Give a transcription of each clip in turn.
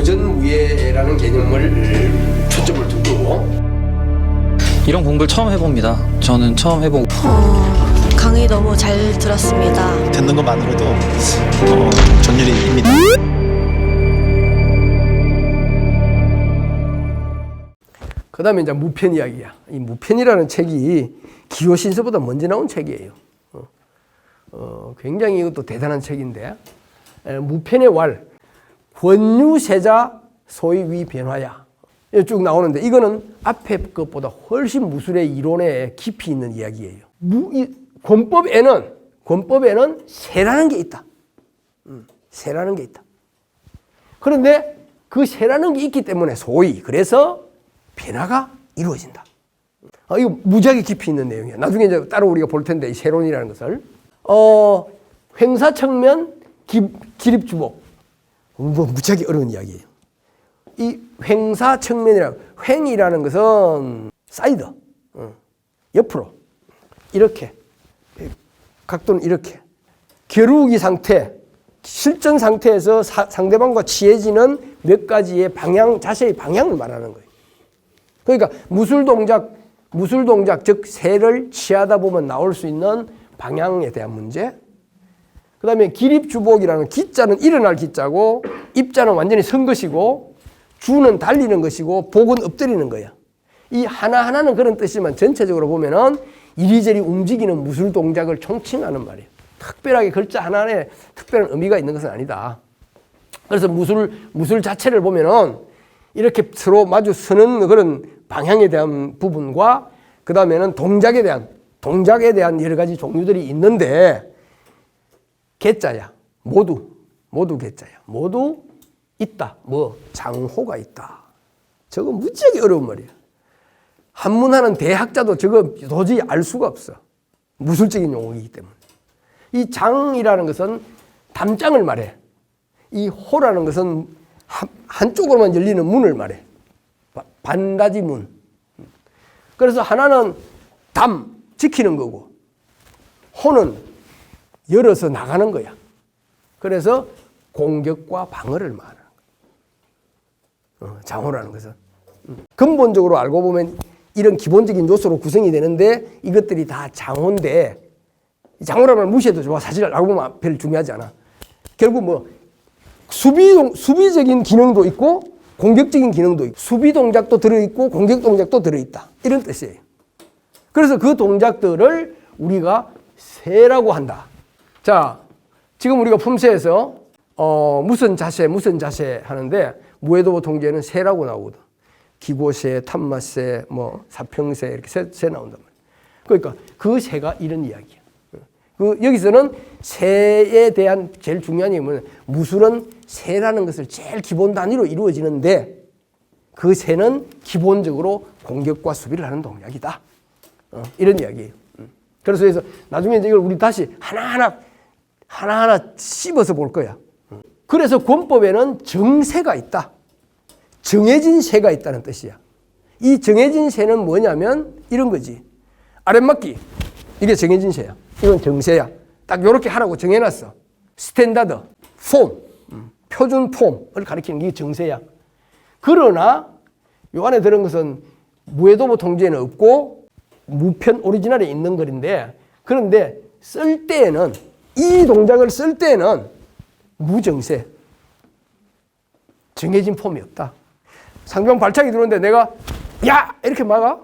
고전무예라는 개념을 초점을 두고 이런 공부를 처음 해봅니다. 저는 처음 해보고 강의 너무 잘 들었습니다. 듣는 것만으로도 전율입니다. 그 다음에 이제 무편 이야기야. 이 무편이라는 책이 기호신서보다 먼저 나온 책이에요. 굉장히 이것도 대단한 책인데, 무편의 왈, 권유세자 소위 위변화야. 쭉 나오는데, 이거는 앞에 것보다 훨씬 무술의 이론에 깊이 있는 이야기예요. 권법에는 세라는 게 있다. 세라는 게 있다. 그런데 그 세라는 게 있기 때문에 소위, 그래서 변화가 이루어진다. 이거 무지하게 깊이 있는 내용이야. 나중에 이제 따로 우리가 볼 텐데, 이 세론이라는 것을. 횡사청면 기립주복. 무지하게 어려운 이야기예요. 이 횡이라는 것은 사이드, 옆으로, 이렇게, 각도는 이렇게. 겨루기 상태, 실전 상태에서 상대방과 취해지는 몇 가지의 방향, 자세의 방향을 말하는 거예요. 그러니까 무술 동작, 즉 세를 취하다 보면 나올 수 있는 방향에 대한 문제. 그 다음에 기립주복이라는 기자는 일어날 기자고, 입자는 완전히 선 것이고, 주는 달리는 것이고, 복은 엎드리는 거야. 이 하나하나는 그런 뜻이지만 전체적으로 보면은 이리저리 움직이는 무술 동작을 총칭하는 말이에요. 특별하게 글자 하나에 특별한 의미가 있는 것은 아니다. 그래서 무술 자체를 보면은 이렇게 서로 마주 서는 그런 방향에 대한 부분과, 그 다음에는 동작에 대한 여러 가지 종류들이 있는데, 개자야. 모두 개자야. 모두 있다. 장호가 있다. 저거 무지하게 어려운 말이야. 한문하는 대학자도 저거 도저히 알 수가 없어. 무술적인 용어이기 때문에. 이 장이라는 것은 담장을 말해. 이 호라는 것은 한쪽으로만 열리는 문을 말해. 반다지 문. 그래서 하나는 지키는 거고, 호는 열어서 나가는 거야. 그래서 공격과 방어를 말하는 거야. 장호라는 것은. 근본적으로 알고 보면 이런 기본적인 요소로 구성이 되는데, 이것들이 다 장호인데, 장호라는 말 무시해도 좋아. 사실 알고 보면 별 중요하지 않아. 결국 수비적인 기능도 있고, 공격적인 기능도 있고, 수비 동작도 들어있고, 공격 동작도 들어있다. 이런 뜻이에요. 그래서 그 동작들을 우리가 세라고 한다. 자, 지금 우리가 품새에서 무슨 자세 하는데, 무예도보 통제는 세라고 나오거든. 기고세, 탐마세, 사평세 이렇게 세 나온단 말이야. 그러니까 그 세가 이런 이야기야. 여기서는 세에 대한 제일 중요한 얘기는 뭐냐면, 무술은 세라는 것을 제일 기본 단위로 이루어지는데, 그 세는 기본적으로 공격과 수비를 하는 동작이다. 이런 이야기예요. 그래서 나중에 이제 이걸 우리 다시 하나하나 씹어서 볼 거야. 그래서 권법에는 정세가 있다. 정해진 세가 있다는 뜻이야. 이 정해진 세는 뭐냐면 이런 거지. 아랫맞기. 이게 정해진 세야. 이건 정세야. 딱 이렇게 하라고 정해놨어. 스탠다드, 폼, 표준 폼을 가리키는 게 정세야. 그러나 요 안에 들은 것은 무예도보 통제에는 없고 무편 오리지널에 있는 글인데, 그런데 쓸 때에는, 이 동작을 쓸 때에는 무정세, 정해진 폼이 없다. 상대방 발차기 들어오는데 내가 야! 이렇게 막아?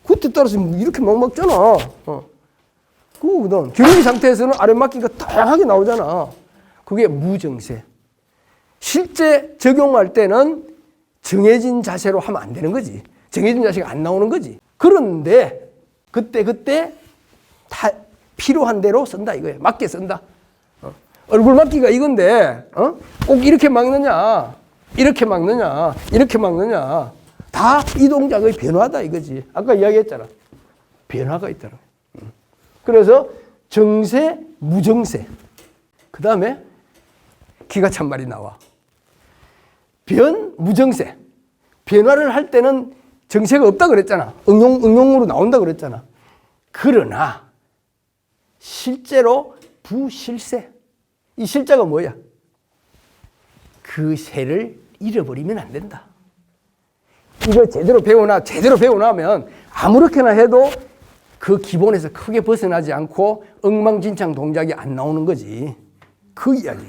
그때 따라서 이렇게 막 막잖아. 그거거든. 겨루기 상태에서는 아랫맞기가 다양하게 나오잖아. 그게 무정세. 실제 적용할 때는 정해진 자세로 하면 안 되는 거지. 정해진 자세가 안 나오는 거지. 그런데 그때 다 필요한 대로 쓴다 이거예요. 맞게 쓴다. 얼굴 맞기가 이건데 꼭 이렇게 막느냐, 이렇게 막느냐, 이렇게 막느냐, 다 이 동작의 변화다 이거지. 아까 이야기했잖아. 변화가 있다는 거예요. 그래서 정세, 무정세. 그 다음에 기가 찬 말이 나와. 무정세. 변화를 할 때는 정세가 없다 그랬잖아. 응용으로 나온다 그랬잖아. 그러나 실제로 부실세. 이 실자가 뭐야? 그 세를 잃어버리면 안 된다. 이거 제대로 배워나면 아무렇게나 해도 그 기본에서 크게 벗어나지 않고 엉망진창 동작이 안 나오는 거지. 그 이야기.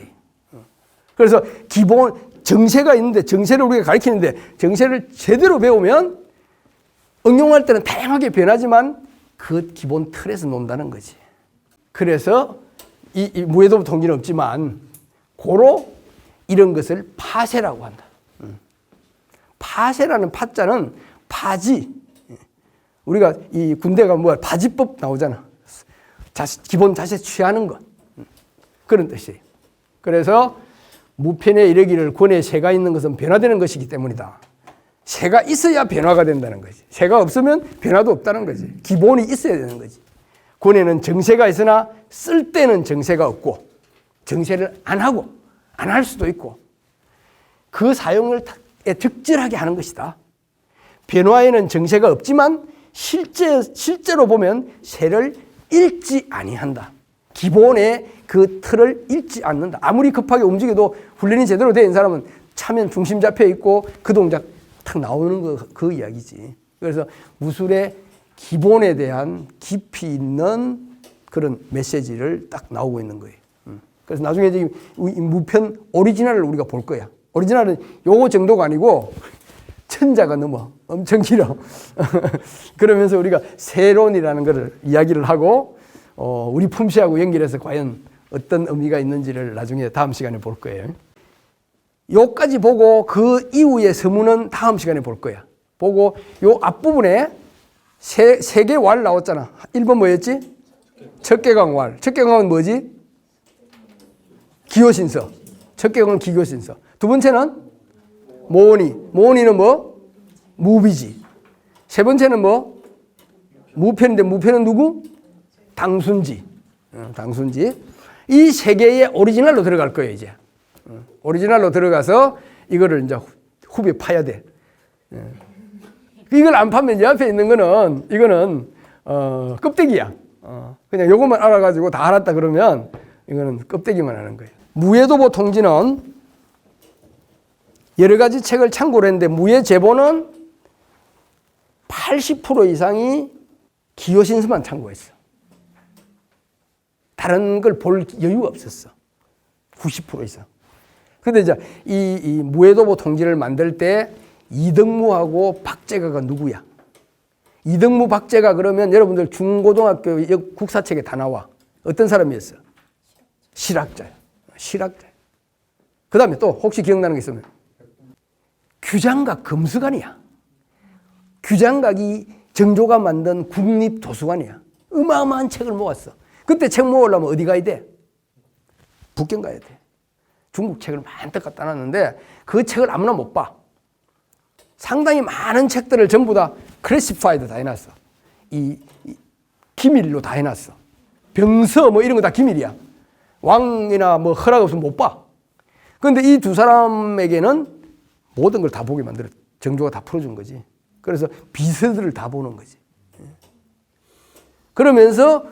그래서 기본 정세가 있는데 정세를 우리가 가르치는데 정세를 제대로 배우면 응용할 때는 다양하게 변하지만 그 기본 틀에서 논다는 거지. 그래서 이 무해도부 통지는 없지만 고로 이런 것을 파세라고 한다. 파세라는 파자는 파지. 우리가 이 군대가 뭐 파지법 나오잖아. 기본 자세 취하는 것. 그런 뜻이에요. 그래서 무편에 이르기를 권에 새가 있는 것은 변화되는 것이기 때문이다. 새가 있어야 변화가 된다는 거지. 새가 없으면 변화도 없다는 거지. 기본이 있어야 되는 거지. 권에는 정세가 있으나 쓸 때는 정세가 없고 정세를 안 하고 안 할 수도 있고 그 사용을 적절하게 하는 것이다. 변화에는 정세가 없지만 실제로 보면 새를 잃지 아니한다. 기본의 그 틀을 잃지 않는다. 아무리 급하게 움직여도 훈련이 제대로 된 사람은 차면 중심 잡혀 있고 그 동작 탁 나오는 그 이야기지. 그래서 무술의 기본에 대한 깊이 있는 그런 메시지를 딱 나오고 있는 거예요. 그래서 나중에 이제 무편 오리지널을 우리가 볼 거야. 오리지널은 요거 정도가 아니고 천자가 넘어. 엄청 길어. 그러면서 우리가 세론이라는 것을 이야기를 하고 우리 품새하고 연결해서 과연 어떤 의미가 있는지를 나중에 다음 시간에 볼 거예요. 요까지 보고 그 이후의 서문은 다음 시간에 볼 거야. 보고 요 앞부분에 세 개 왈 나왔잖아. 1번 뭐였지? 척계강 왈. 척계강은 뭐지? 기호신서. 척계강은 기호신서. 두 번째는 모원이. 모원이는 뭐? 무비지. 세 번째는 뭐? 무편인데 무편은 누구? 당순지. 당순지. 이 세 개의 오리지널로 들어갈 거예요, 이제. 오리지널로 들어가서 이거를 이제 후배 파야 돼. 이걸 안 파면 옆에 있는 거는 이거는 껍데기야. 그냥 요것만 알아가지고 다 알았다 그러면 이거는 껍데기만 하는 거예요. 무해도보 통지는 여러 가지 책을 참고를 했는데 무해제보는 80% 이상이 기호신서만 참고했어. 다른 걸 볼 여유가 없었어. 90% 이상. 근데 이제 이 무해도보 통지를 만들 때 이덕무하고 박제가가 누구야? 이덕무, 박제가 그러면 여러분들 중고등학교 국사책에 다 나와. 어떤 사람이었어? 실학자야. 실학자. 그 다음에 또 혹시 기억나는 게 있으면 규장각 검수관이야. 규장각이 정조가 만든 국립도서관이야. 어마어마한 책을 모았어. 그때 책 모으려면 어디 가야 돼? 북경 가야 돼. 중국 책을 많이 갖다 놨는데 그 책을 아무나 못 봐. 상당히 많은 책들을 전부 다 클래시파이드 다 해놨어. 이 기밀로 다 해놨어. 병서 뭐 이런 거 다 기밀이야. 왕이나 뭐 허락 없으면 못 봐. 그런데 이 두 사람에게는 모든 걸 다 보게 만들어. 정조가 다 풀어준 거지. 그래서 비서들을 다 보는 거지. 그러면서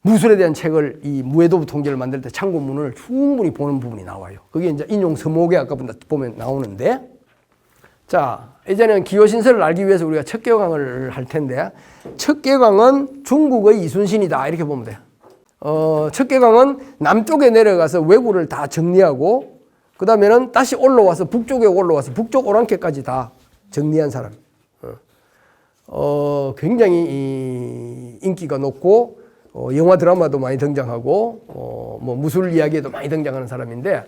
무술에 대한 책을 이 무해도부 통제를 만들 때 참고문을 충분히 보는 부분이 나와요. 그게 이제 인용 서목에 아까 보면 나오는데, 자, 이제는 기호신설을 알기 위해서 우리가 척계강을 할 텐데, 척계강은 중국의 이순신이다 이렇게 보면 돼. 척계강은 남쪽에 내려가서 왜구를 다 정리하고, 그 다음에는 다시 올라와서 북쪽에 올라와서 북쪽 오랑캐까지 다 정리한 사람. 굉장히 인기가 높고. 영화 드라마도 많이 등장하고 뭐 무술 이야기에도 많이 등장하는 사람인데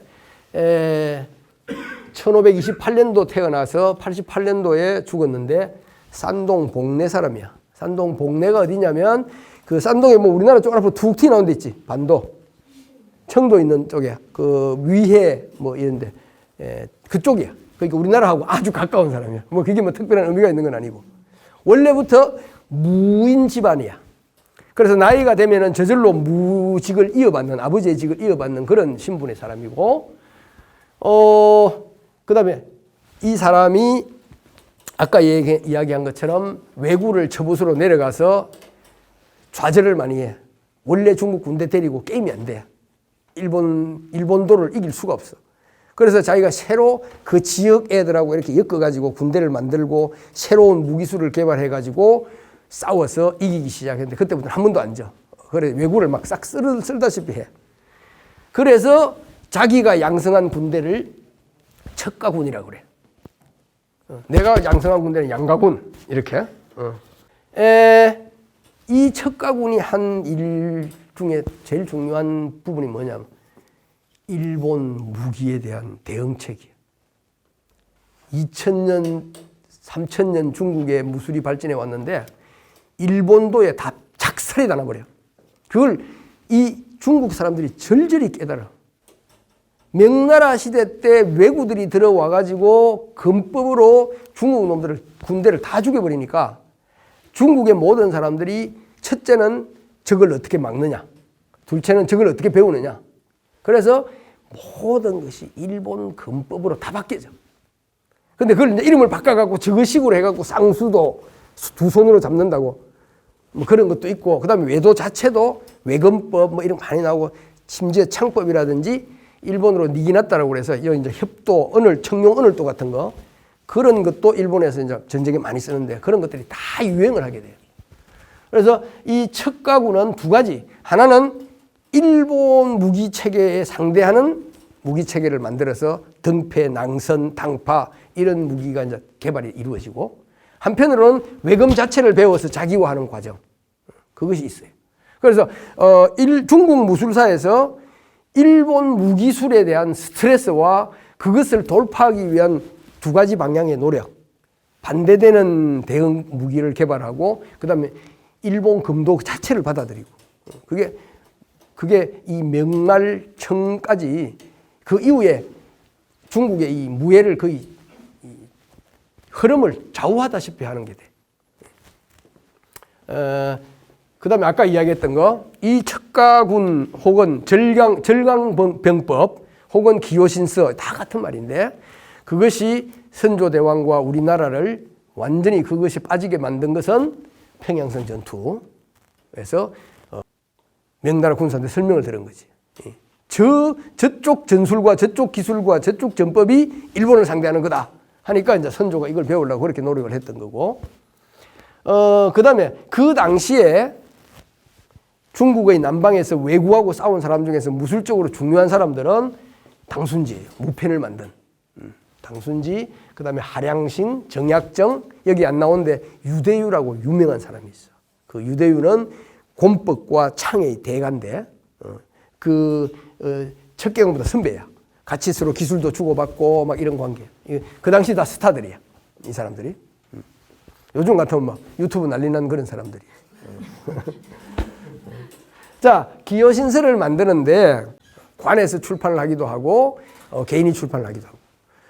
1528년도 태어나서 88년도에 죽었는데 산동 복내 사람이야. 산동 복내가 어디냐면 그 산동에 뭐 우리나라 쪽 앞으로 툭 튀어나온 데 있지. 반도 청도 있는 쪽에 그 위해 뭐 이런데 그쪽이야. 그러니까 우리나라하고 아주 가까운 사람이야. 뭐 그게 뭐 특별한 의미가 있는 건 아니고 원래부터 무인 집안이야. 그래서 나이가 되면은 저절로 무직을 이어받는, 아버지의 직을 이어받는 그런 신분의 사람이고, 그 다음에 이 사람이 아까 이야기한 것처럼 왜구를 처부수로 내려가서 좌절을 많이 해. 원래 중국 군대 데리고 게임이 안 돼. 일본도를 이길 수가 없어. 그래서 자기가 새로 그 지역 애들하고 이렇게 엮어가지고 군대를 만들고 새로운 무기수를 개발해가지고 싸워서 이기기 시작했는데 그때부터는 한 번도 안 져. 그래 왜구를 막 싹 쓸다시피 해. 그래서 자기가 양성한 군대를 척가군이라고 그래. 내가 양성한 군대는 양가군 이렇게. 이 척가군이 한 일 중에 제일 중요한 부분이 뭐냐면 일본 무기에 대한 대응책이에요. 2000년, 3000년 중국의 무술이 발전해 왔는데 일본도에 다 작살이 나버려. 그걸 이 중국 사람들이 절절히 깨달아. 명나라 시대 때 왜구들이 들어와 가지고 금법으로 중국 놈들을 군대를 다 죽여버리니까 중국의 모든 사람들이 첫째는 적을 어떻게 막느냐, 둘째는 적을 어떻게 배우느냐. 그래서 모든 것이 일본 금법으로 다 바뀌어져. 근데 그걸 이제 이름을 바꿔갖고 저거식으로 해갖고 쌍수도 두 손으로 잡는다고 뭐 그런 것도 있고, 그 다음에 외도 자체도 외금법 뭐 이런 거 많이 나오고, 심지어 창법이라든지 일본어로 니기나타라고 그래서 이제 협도, 언을, 청룡 언을도 같은 거 그런 것도 일본에서 이제 전쟁에 많이 쓰는데 그런 것들이 다 유행을 하게 돼요. 그래서 이 척가군은 두 가지. 하나는 일본 무기 체계에 상대하는 무기 체계를 만들어서 등패, 낭선, 당파 이런 무기가 이제 개발이 이루어지고, 한편으로는 외금 자체를 배워서 자기화하는 과정, 그것이 있어요. 그래서 중국 무술사에서 일본 무기술에 대한 스트레스와 그것을 돌파하기 위한 두 가지 방향의 노력, 반대되는 대응 무기를 개발하고 그 다음에 일본 금도 자체를 받아들이고, 그게 이 명말청까지 그 이후에 중국의 이 무예를 거의 흐름을 좌우하다시피 하는 게 돼. 그 다음에 아까 이야기했던 거, 이 척가군 혹은 절강병법 혹은 기요신서 다 같은 말인데, 그것이 선조대왕과 우리나라를 완전히 그것이 빠지게 만든 것은 평양성 전투에서 명나라 군사한테 설명을 들은 거지. 저쪽 전술과 저쪽 기술과 저쪽 전법이 일본을 상대하는 거다 하니까 이제 선조가 이걸 배우려고 그렇게 노력을 했던 거고, 그 다음에 그 당시에 중국의 남방에서 왜구하고 싸운 사람 중에서 무술적으로 중요한 사람들은 당순지예요. 무펜을 만든 당순지, 그 다음에 하량신, 정약정, 여기 안 나오는데 유대유라고 유명한 사람이 있어. 그 유대유는 곰법과 창의 대가인데 척계공보다 선배야. 같이 서로 기술도 주고받고 막 이런 관계. 그 당시 다 스타들이야, 이 사람들이. 요즘 같으면 막 유튜브 난리 난 그런 사람들이. 자, 기요신서를 만드는데 관에서 출판을 하기도 하고 개인이 출판을 하기도 하고.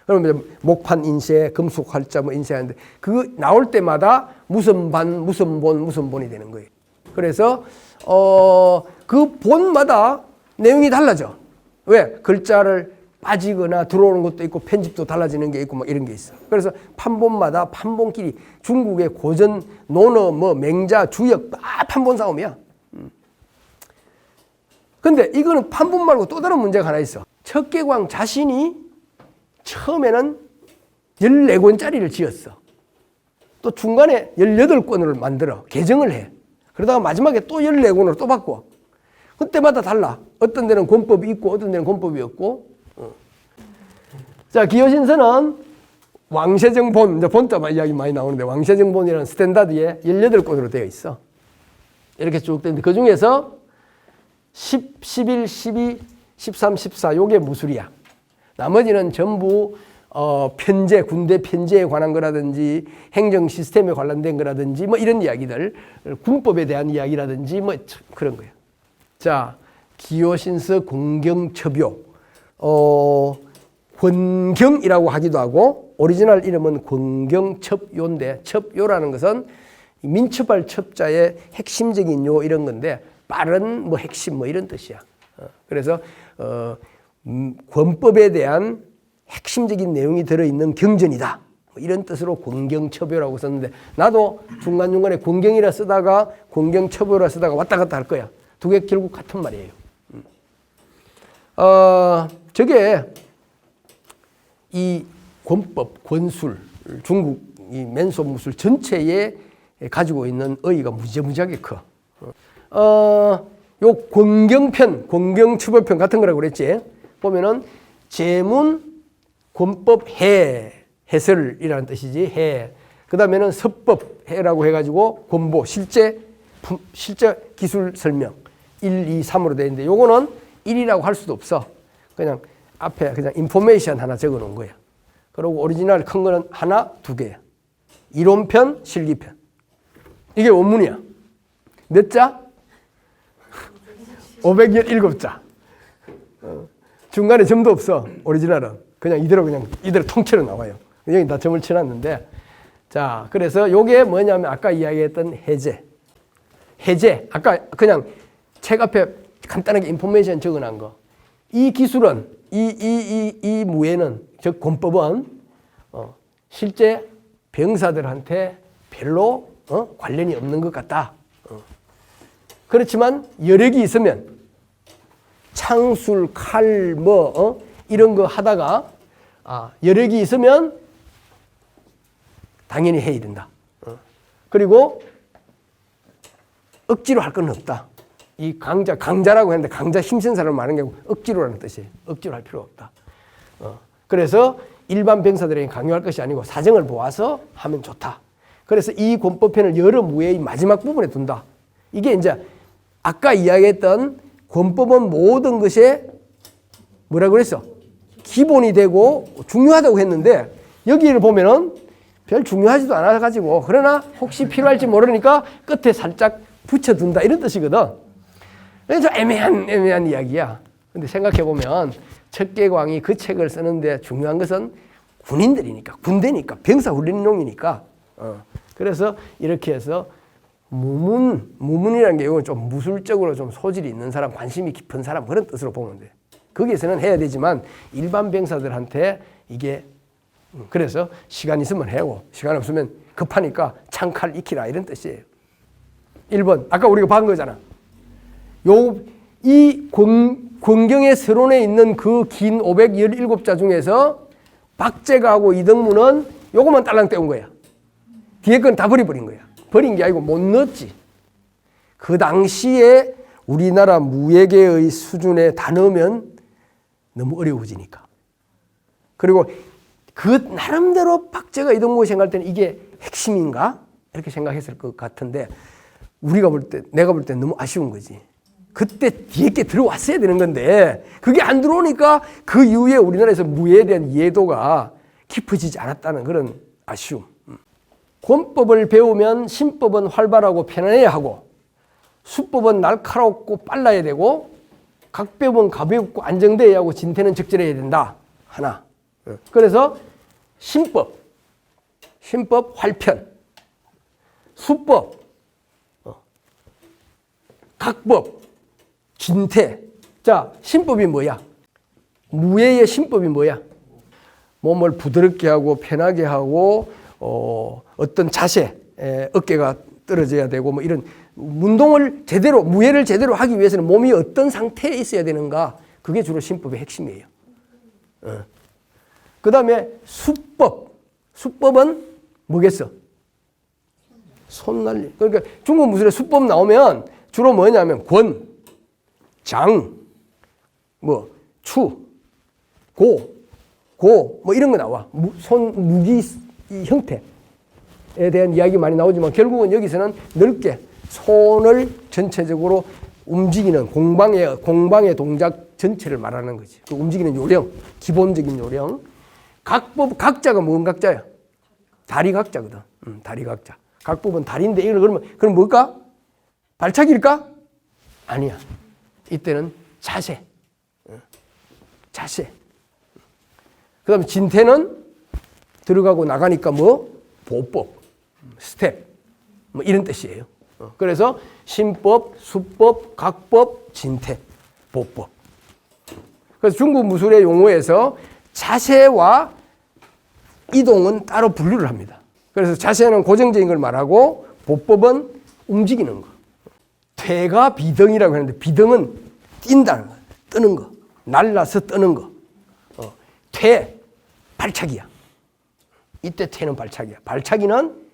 그러면 목판 인쇄, 금속 활자 뭐 인쇄하는데 그 나올 때마다 무슨 반, 무슨 본, 무슨 본이 되는 거예요. 그래서 그 본마다 내용이 달라져. 왜? 글자를 빠지거나 들어오는 것도 있고 편집도 달라지는 게 있고 뭐 이런 게 있어. 그래서 판본마다 판본끼리 중국의 고전 논어 뭐 맹자 주역 다 판본 싸움이야. 근데 이거는 판본 말고 또 다른 문제가 하나 있어. 척계광 자신이 처음에는 14권짜리를 지었어. 또 중간에 18권을 만들어 개정을 해. 그러다가 마지막에 또 14권으로 또 바꿔. 그때마다 달라. 어떤 데는 권법이 있고 어떤 데는 권법이 없고. 자, 기요신서는 왕세정본, 이제 본자 이야기 많이 나오는데 왕세정본이라는 스탠다드에 18권으로 되어 있어. 이렇게 쭉 되는데 그 중에서 10, 11, 12, 13, 14 요게 무술이야. 나머지는 전부 편제, 군대 편제에 관한 거라든지 행정 시스템에 관련된 거라든지 뭐 이런 이야기들, 군법에 대한 이야기라든지 뭐 그런 거예요. 자, 기요신서 공경첩요, 권경이라고 하기도 하고 오리지널 이름은 권경첩요인데, 첩요라는 것은 민첩할 첩자의 핵심적인 요 이런 건데 빠른 뭐 핵심 뭐 이런 뜻이야. 그래서 권법에 대한 핵심적인 내용이 들어있는 경전이다, 뭐 이런 뜻으로 권경첩요라고 썼는데, 나도 중간중간에 권경이라 쓰다가 권경첩요라 쓰다가 왔다 갔다 할 거야. 두 개 결국 같은 말이에요. 저게 이 권법, 권술, 중국 이 맨손 무술 전체에 가지고 있는 의의가 무지무지하게 커. 요 권경편, 권경처벌편 같은 거라고 그랬지. 보면은 제문, 권법, 해설이라는 뜻이지. 해. 그 다음에는 서법, 해라고 해가지고 권보, 실제 기술 설명 1, 2, 3으로 되어 있는데 요거는 1이라고 할 수도 없어. 그냥 앞에 그냥 인포메이션 하나 적어 놓은 거야. 그리고 오리지널 큰 거는 하나, 두 개야. 이론편, 실기편. 이게 원문이야. 몇 자? 517자. 중간에 점도 없어. 오리지널은. 그냥 이대로 통째로 나와요. 여기 다 점을 쳐놨는데. 자, 그래서 요게 뭐냐면 아까 이야기했던 해제. 아까 그냥 책 앞에 간단하게 인포메이션 적어 놓은 거. 이 기술은, 이 무예는, 즉 권법은, 실제 병사들한테 별로, 관련이 없는 것 같다. 그렇지만 여력이 있으면 창술, 칼, 이런 거 하다가, 여력이 있으면 당연히 해야 된다. 그리고 억지로 할 건 없다. 이 강자라고 했는데 강자 힘센 사람을 말하는 게 아니고 억지로라는 뜻이에요. 억지로 할 필요 없다. 그래서 일반 병사들에게 강요할 것이 아니고 사정을 보아서 하면 좋다. 그래서 이 권법편을 여러 무예의 마지막 부분에 둔다. 이게 이제 아까 이야기했던 권법은 모든 것에 뭐라 그랬어? 기본이 되고 중요하다고 했는데 여기를 보면은 별 중요하지도 않아가지고 그러나 혹시 필요할지 모르니까 끝에 살짝 붙여둔다 이런 뜻이거든. 그래서 애매한 이야기야. 근데 생각해보면 척계광이 그 책을 쓰는데 중요한 것은 군인들이니까, 군대니까, 병사훈련용이니까. 그래서 이렇게 해서 무문이라는 게 이건 좀 무술적으로 좀 소질이 있는 사람, 관심이 깊은 사람 그런 뜻으로 보면 돼. 거기에서는 해야 되지만 일반 병사들한테 이게 그래서 시간 있으면 해고 시간 없으면 급하니까 창칼 익히라 이런 뜻이에요. 1번 아까 우리가 본 거잖아. 이 권경의 서론에 있는 그 긴 517자 중에서 박제가 하고 이등문은 요것만 딸랑 떼운 거야. 뒤에 건 다 버려버린 거야. 버린 게 아니고 못 넣었지. 그 당시에 우리나라 무예계의 수준에 다 넣으면 너무 어려워지니까. 그리고 그 나름대로 박제가 이등문이 생각할 때는 이게 핵심인가? 이렇게 생각했을 것 같은데 우리가 볼 때, 내가 볼 때 너무 아쉬운 거지. 그때 뒤에 게 들어왔어야 되는 건데 그게 안 들어오니까 그 이후에 우리나라에서 무예에 대한 이해도가 깊어지지 않았다는 그런 아쉬움. 권법을 배우면 신법은 활발하고 편안해야 하고 수법은 날카롭고 빨라야 되고 각법은 가볍고 안정돼야 하고 진태는 적절해야 된다. 하나. 그래서 신법 활편, 수법, 각법, 진태. 자, 신법이 뭐야? 무예의 신법이 뭐야? 몸을 부드럽게 하고 편하게 하고 어떤 자세, 어깨가 떨어져야 되고 뭐 이런 운동을 제대로 무예를 제대로 하기 위해서는 몸이 어떤 상태에 있어야 되는가? 그게 주로 신법의 핵심이에요. 그 다음에 수법은 뭐겠어? 손날림. 그러니까 중국 무술에 수법 나오면 주로 뭐냐면 권, 장, 추, 고, 뭐 이런 거 나와. 무기 형태에 대한 이야기 많이 나오지만 결국은 여기서는 넓게 손을 전체적으로 움직이는 공방의 동작 전체를 말하는 거지. 그 움직이는 요령, 기본적인 요령. 각자가 뭔 각자야? 다리 각자거든. 다리 각자. 각법은 다리인데 이걸 그럼 뭘까? 발차기일까? 아니야. 이때는 자세. 그 다음에 진태는 들어가고 나가니까 보법, 스텝, 이런 뜻이에요. 그래서 신법, 수법, 각법, 진태, 보법. 그래서 중국 무술의 용어에서 자세와 이동은 따로 분류를 합니다. 그래서 자세는 고정적인 걸 말하고 보법은 움직이는 거. 퇴가 비등이라고 하는데 비등은 뛴다는 거, 뜨는 거, 날라서 뜨는 거. 퇴, 발차기야. 이때 퇴는 발차기야. 발차기는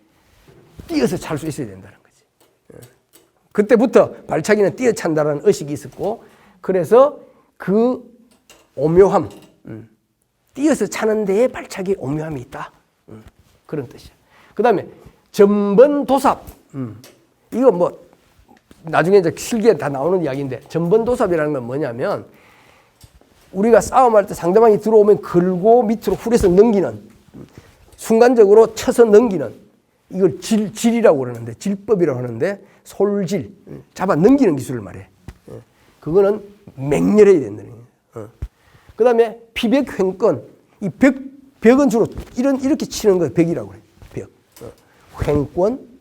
뛰어서 찰 수 있어야 된다는 거지. 그때부터 발차기는 뛰어찬다는 의식이 있었고, 그래서 그 오묘함, 뛰어서 차는 데에 발차기의 오묘함이 있다. 그런 뜻이야. 그 다음에 전번도삽. 이거 뭐 나중에 이제 실기에 다 나오는 이야기인데, 전번도삽이라는 건 뭐냐면 우리가 싸움할 때 상대방이 들어오면 걸고 밑으로 훌해서 넘기는, 순간적으로 쳐서 넘기는, 이걸 질이라고 그러는데, 질법이라고 하는데, 솔질, 잡아 넘기는 기술을 말해. 그거는 맹렬해야 된다는 거예요. 그 다음에 피백횡권, 이 벽은 주로 이렇게 치는 거 벽이라고 그래. 벽. 횡권,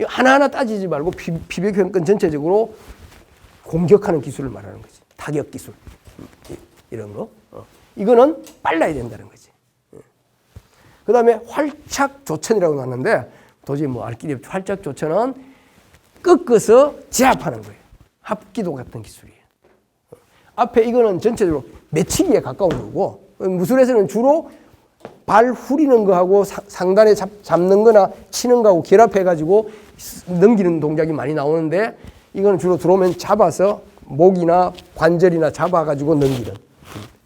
하나하나 따지지 말고 피백횡권 전체적으로 공격하는 기술을 말하는 거지. 타격 기술. 이런 거. 이거는 빨라야 된다는 거지. 그 다음에 활착조천이라고 하는데, 도저히 뭐 알 길이 없죠. 활착조천은 꺾어서 제압하는 거예요. 합기도 같은 기술이에요. 앞에 이거는 전체적으로 매치기에 가까운 거고, 무술에서는 주로 발 후리는 거하고 상단에 잡는 거나 치는 거하고 결합해가지고 넘기는 동작이 많이 나오는데, 이거는 주로 들어오면 잡아서 목이나 관절이나 잡아가지고 넘기는,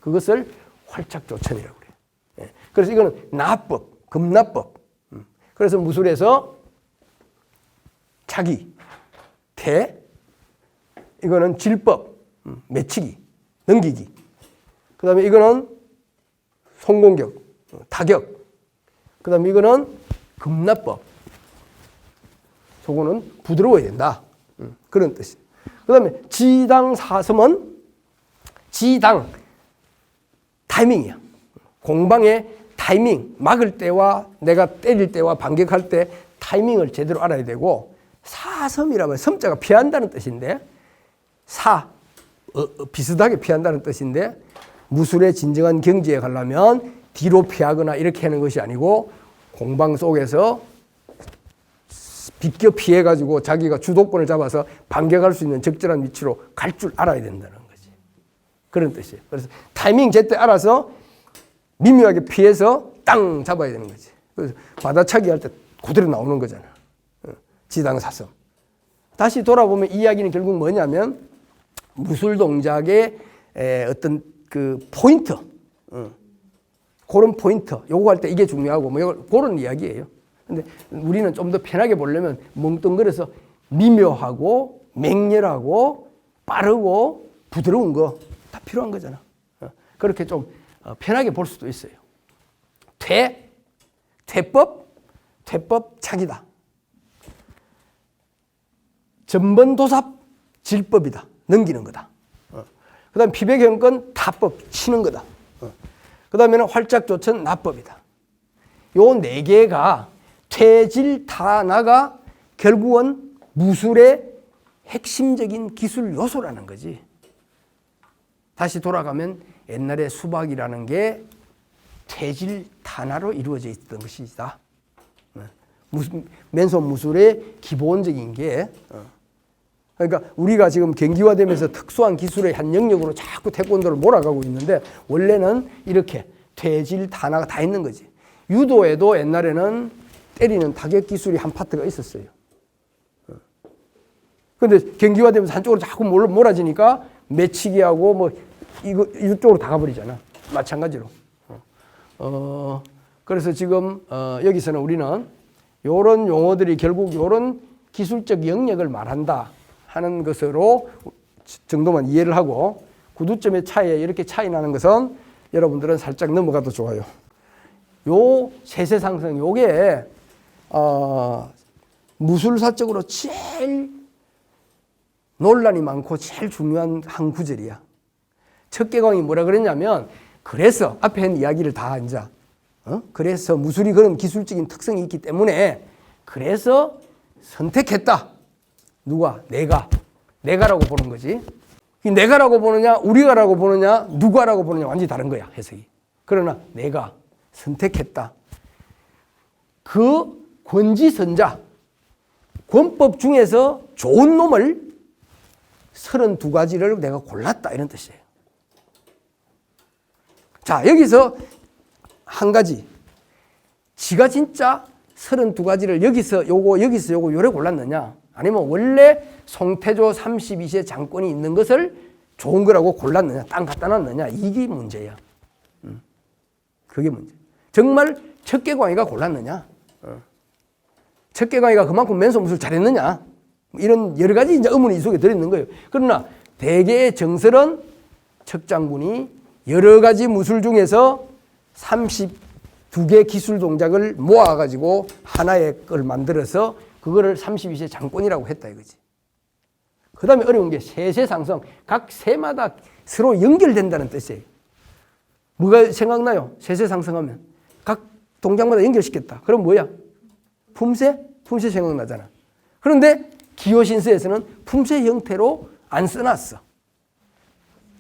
그것을 활착조천이라고 그래요. 그래서 이거는 나법, 금나법. 그래서 무술에서 차기, 태, 이거는 질법, 매치기, 넘기기. 그 다음에 이거는 송공격, 타격. 그 다음에 이거는 금나법. 저거는 부드러워야 된다. 그런 뜻이에요. 그 다음에 지당 사섬은 지당, 타이밍이야. 공방의 타이밍, 막을 때와 내가 때릴 때와 반격할 때 타이밍을 제대로 알아야 되고, 사섬이라면 섬자가 피한다는 뜻인데, 비슷하게 피한다는 뜻인데, 무술의 진정한 경지에 가려면 뒤로 피하거나 이렇게 하는 것이 아니고, 공방 속에서 비껴 피해가지고 자기가 주도권을 잡아서 반격할 수 있는 적절한 위치로 갈 줄 알아야 된다는 거지. 그런 뜻이에요. 그래서 타이밍 제때 알아서 미묘하게 피해서 땅 잡아야 되는 거지. 그래서 받아차기 할 때 그대로 나오는 거잖아. 지당사섬. 다시 돌아보면 이 이야기는 결국 뭐냐면, 무술 동작의 어떤 그 포인트, 그런 포인트, 요거 할 때 이게 중요하고, 뭐 그런 이야기예요. 근데 우리는 좀 더 편하게 보려면 멍뚱거려서 미묘하고 맹렬하고 빠르고 부드러운 거 다 필요한 거잖아. 그렇게 좀 편하게 볼 수도 있어요. 퇴법 차기다. 전번도삽, 질법이다. 넘기는 거다. 그 다음에 피백형권, 타법, 치는 거다. 그 다음에는 활착조천, 나법이다. 요 네 개가 퇴질타나가 결국은 무술의 핵심적인 기술 요소라는 거지. 다시 돌아가면 옛날에 수박이라는 게 퇴질타나로 이루어져 있던 것이다. 맨손 무술의 기본적인 게, 그러니까 우리가 지금 경기화되면서 특수한 기술의 한 영역으로 자꾸 태권도를 몰아가고 있는데, 원래는 이렇게 퇴질타나가 다 있는 거지. 유도에도 옛날에는 때리는 타격 기술이 한 파트가 있었어요. 그런데 경기화되면서 한쪽으로 자꾸 몰아지니까 매치기하고 뭐 이쪽으로 다 가버리잖아. 마찬가지로. 그래서 지금 여기서는 우리는 이런 용어들이 결국 이런 기술적 영역을 말한다 하는 것으로 정도만 이해를 하고, 구두점의 차이에 이렇게 차이 나는 것은 여러분들은 살짝 넘어가도 좋아요. 요 세세상성, 요게 무술사적으로 제일 논란이 많고 제일 중요한 한 구절이야. 척계광이 뭐라 그랬냐면, 그래서 앞에 한 이야기를 다 이제 그래서 무술이 그런 기술적인 특성이 있기 때문에 그래서 선택했다. 누가? 내가라고 보는 거지. 이 내가라고 보느냐, 우리가라고 보느냐, 누가라고 보느냐 완전히 다른 거야, 해석이. 그러나 내가 선택했다. 그 권지선자, 권법 중에서 좋은 놈을 32가지를 내가 골랐다, 이런 뜻이에요. 자, 여기서 한 가지. 지가 진짜 32가지를 여기서 요거 요래 골랐느냐? 아니면 원래 송태조 32세 장권이 있는 것을 좋은 거라고 골랐느냐? 땅 갖다 놨느냐? 이게 문제야. 그게 문제. 정말 척계광이가 골랐느냐? 척계광이가 그만큼 맨소무술 잘했느냐? 이런 여러 가지 이제 의문이 이 속에 들어있는 거예요. 그러나 대개의 정설은 척장군이 여러 가지 무술 중에서 32개 기술 동작을 모아가지고 하나의 걸 만들어서 그거를 32세 장권이라고 했다 이거지. 그 다음에 어려운 게 세세상성. 각 세마다 서로 연결된다는 뜻이에요. 뭐가 생각나요? 세세상성하면. 각 동작마다 연결시켰다. 그럼 뭐야? 품새? 품새 생각나잖아. 그런데 기호신서에서는 품새 형태로 안 써놨어.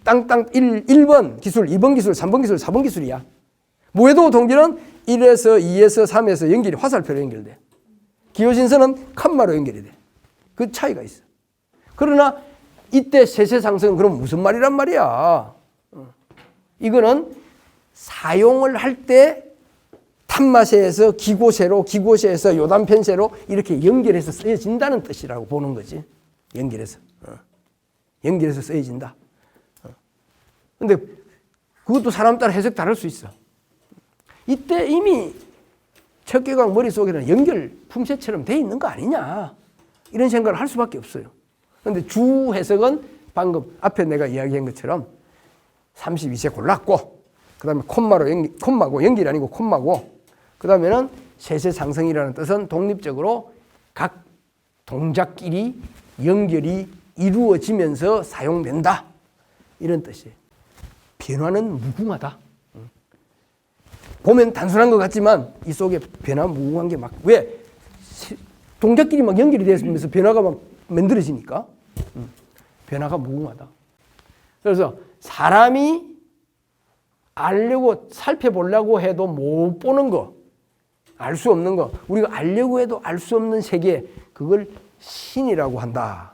땅땅 1번 기술, 2번 기술, 3번 기술, 4번 기술이야. 무해도 동기는 1에서 2에서 3에서 연결이 화살표로 연결돼. 기호신서는 칸마로 연결이 돼. 그 차이가 있어. 그러나 이때 세세상성은 그럼 무슨 말이란 말이야? 이거는 사용을 할 때 탐마세에서 기고세로, 기고세에서 요단편세로 이렇게 연결해서 쓰여진다는 뜻이라고 보는 거지. 연결해서. 연결해서 쓰여진다. 근데 그것도 사람 따라 해석 다를 수 있어. 이때 이미 척계광 머릿속에는 연결 품새처럼 돼 있는 거 아니냐. 이런 생각을 할 수밖에 없어요. 그런데 주 해석은 방금 앞에 내가 이야기한 것처럼 32세 골랐고, 그 다음에 콤마고, 연결이 아니고 콤마고, 그 다음에는 세세상성이라는 뜻은 독립적으로 각 동작끼리 연결이 이루어지면서 사용된다. 이런 뜻이에요. 변화는 무궁하다. 보면 단순한 것 같지만 이 속에 변화 무궁한 게 막, 왜? 동작끼리 막 연결이 되면서 변화가 막 만들어지니까. 변화가 무궁하다. 그래서 사람이 알려고 살펴보려고 해도 못 보는 거, 알 수 없는 거, 우리가 알려고 해도 알 수 없는 세계, 그걸 신이라고 한다.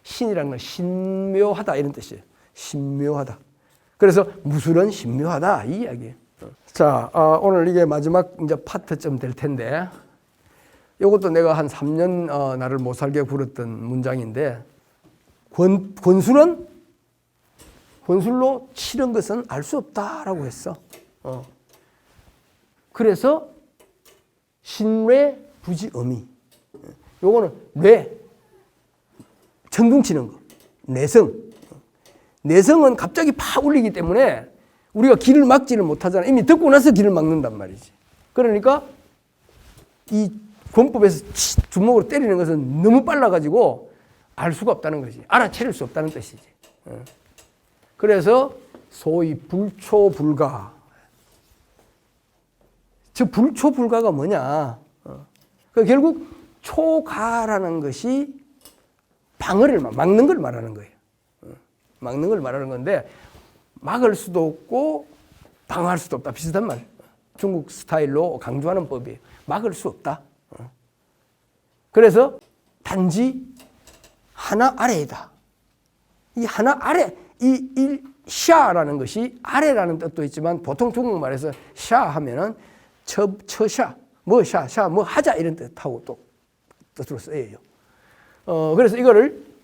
신이라는 건 신묘하다 이런 뜻이에요. 신묘하다. 그래서 무술은 신묘하다 이 이야기예요. 자, 오늘 이게 마지막 이제 파트쯤 될 텐데, 이것도 내가 한 3년 나를 못 살게 굴었던 문장인데, 권술로 치는 것은 알 수 없다라고 했어. 그래서 신뢰 부지 어미. 요거는 뇌, 천둥 치는 거, 내성. 내성은 갑자기 팍 울리기 때문에 우리가 길을 막지를 못하잖아. 이미 듣고 나서 길을 막는단 말이지. 그러니까 이 권법에서 주먹으로 때리는 것은 너무 빨라가지고 알 수가 없다는 거지. 알아채릴 수 없다는 뜻이지. 그래서 소위 불초불가. 즉 불초불가가 뭐냐. 결국 초가라는 것이 방어를 막는 걸 말하는 거예요. 막는 걸 말하는 건데, 막을 수도 없고 방어할 수도 없다. 비슷한 말. 중국 스타일로 강조하는 법이에요. 막을 수 없다. 그래서 단지 하나 아래이다. 이 하나 아래, 이 샤라는 것이 아래라는 뜻도 있지만, 보통 중국말에서 샤 하면은 처샤, 뭐 샤, 뭐 하자 이런 뜻하고 또 뜻으로 쓰여요. 그래서 이거를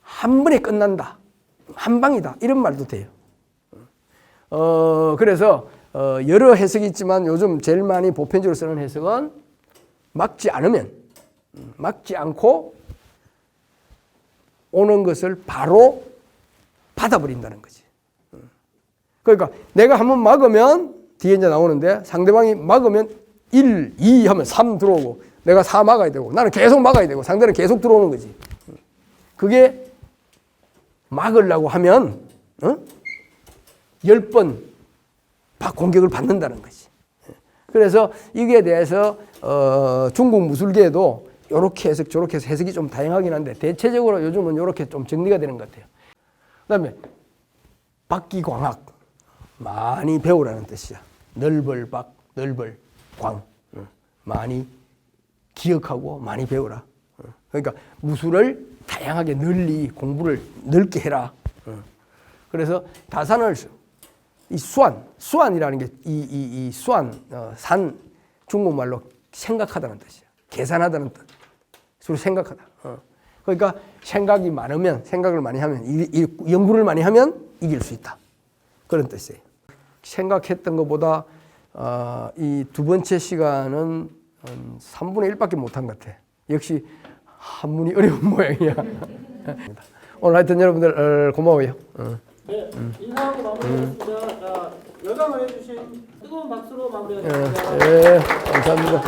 한 번에 끝난다, 한 방이다 이런 말도 돼요. 그래서 여러 해석이 있지만 요즘 제일 많이 보편적으로 쓰는 해석은 막지 않고 오는 것을 바로 받아버린다는 거지. 그러니까 내가 한번 막으면 뒤에 이제 나오는데, 상대방이 막으면 1, 2 하면 3 들어오고, 내가 4 막아야 되고, 나는 계속 막아야 되고, 상대는 계속 들어오는 거지. 그게 막으려고 하면 10번 공격을 받는다는 거지. 그래서 이게 대해서 중국 무술계에도 이렇게 해석 저렇게 해서 해석이 좀 다양하긴 한데, 대체적으로 요즘은 이렇게 좀 정리가 되는 것 같아요. 그 다음에 박기광학, 많이 배우라는 뜻이야. 넓을박, 넓을광, 많이 기억하고 많이 배우라. 그러니까 무술을 다양하게 널리 공부를 넓게 해라. 그래서 다산을수, 이 수완이라는 게 이 수완, 산 중국말로 생각하다는 뜻이에요. 계산하다는 뜻. 서로 생각하다. 그러니까 생각이 많으면, 생각을 많이 하면, 연구를 많이 하면 이길 수 있다. 그런 뜻이에요. 생각했던 것보다 이 두 번째 시간은 3분의 1밖에 못한 것 같아. 역시 한문이 어려운 모양이야. 오늘 하여튼 여러분들 고마워요. 네, 인사하고 마무리하겠습니다. 자, 열강을 해주신 뜨거운 박수로 마무리하겠습니다. 감사합니다.